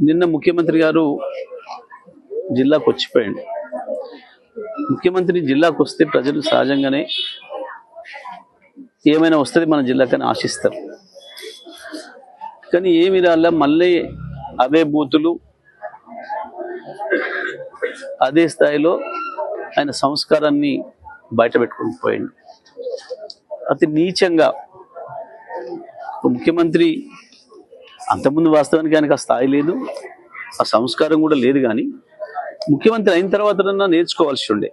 నిన్న ముఖ్యమంత్రి గారు జిల్లాకు వచ్చిపోయాడు. ముఖ్యమంత్రి జిల్లాకు వస్తే ప్రజలు సహజంగానే ఏమైనా వస్తుంది మన జిల్లాకని ఆశిస్తారు. కానీ ఏమి రాలా, మళ్ళీ అవే బూతులు, అదే స్థాయిలో ఆయన సంస్కారాన్ని బయట పెట్టుకుని పోయాడు. అతి నీచంగా ముఖ్యమంత్రి అంతకుముందు వాస్తవానికి ఆయనకు ఆ స్థాయి లేదు, ఆ సంస్కారం కూడా లేదు. కానీ ముఖ్యమంత్రి అయిన తర్వాతనన్నా నేర్చుకోవాల్సి ఉండే,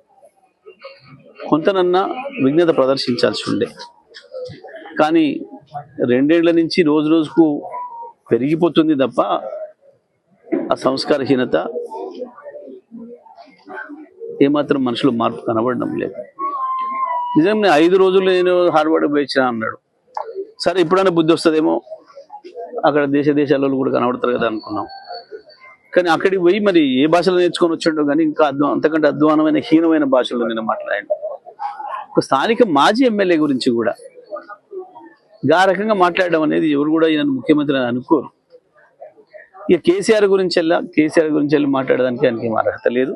కొంతనన్నా విఘ్నత ప్రదర్శించాల్సి ఉండే. కానీ 2 ఏళ్ల నుంచి రోజు రోజుకు పెరిగిపోతుంది తప్ప ఆ సంస్కారహీనత ఏమాత్రం మనుషులు మార్పు కనబడడం లేదు. నిజంగా 5 రోజులు నేను హార్వర్డ్ పోయించిన అన్నాడు. సరే, ఇప్పుడైనా బుద్ధి వస్తుందేమో, అక్కడ దేశాలలో కూడా కనబడతారు కదా అనుకున్నాం. కానీ అక్కడికి పోయి మరి ఏ భాషలో నేర్చుకొని వచ్చాడో కానీ ఇంకా అంతకంటే అధ్వానమైన హీనమైన భాషలో నేను మాట్లాడాను. ఒక స్థానిక మాజీ ఎమ్మెల్యే గురించి కూడా ఆ రకంగా మాట్లాడడం అనేది ఎవరు కూడా ఈయన ముఖ్యమంత్రి అని అనుకోరు. ఇక కేసీఆర్ గురించి వెళ్ళి మాట్లాడడానికి ఆయనకి ఏం అర్హత లేదు.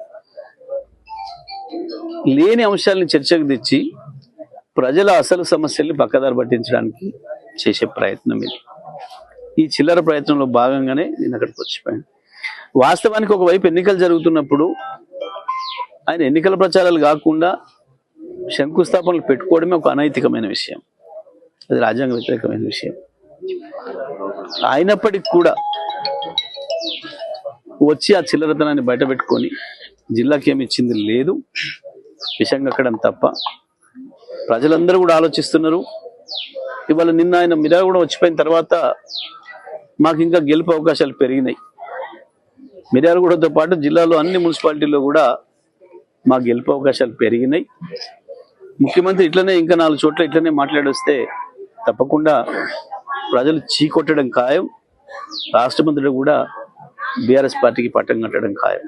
లేని అంశాలను చర్చకు తెచ్చి ప్రజల అసలు సమస్యల్ని పక్కదారి పట్టించడానికి చేసే ప్రయత్నం ఇది. ఈ చిల్లర ప్రయత్నంలో భాగంగానే నేను అక్కడికి వచ్చిపోయాను. వాస్తవానికి ఒకవైపు ఎన్నికలు జరుగుతున్నప్పుడు ఆయన ఎన్నికల ప్రచారాలు కాకుండా శంకుస్థాపనలు పెట్టుకోవడమే ఒక అనైతికమైన విషయం, అది రాజ్యాంగ వ్యతిరేకమైన విషయం. అయినప్పటికీ కూడా వచ్చి ఆ చిల్లరతనాన్ని బయట పెట్టుకొని జిల్లాకి ఏమి ఇచ్చింది లేదు, విషంగా అక్కడం తప్ప. ప్రజలందరూ కూడా ఆలోచిస్తున్నారు. ఇవాళ నిన్న ఆయన మిర్యాల కూడా వచ్చిపోయిన తర్వాత మాకు ఇంకా గెలుపు అవకాశాలు పెరిగినాయి. మిర్యాలగూడతో పాటు జిల్లాలో అన్ని మున్సిపాలిటీల్లో కూడా మా గెలుపు అవకాశాలు పెరిగినాయి. ముఖ్యమంత్రి ఇట్లనే ఇంకా 4 చోట్ల ఇట్లనే మాట్లాడొస్తే తప్పకుండా ప్రజలు చీకొట్టడం ఖాయం. రాష్ట్ర మంత్రులు కూడా బీఆర్ఎస్ పార్టీకి పట్టం కట్టడం ఖాయం.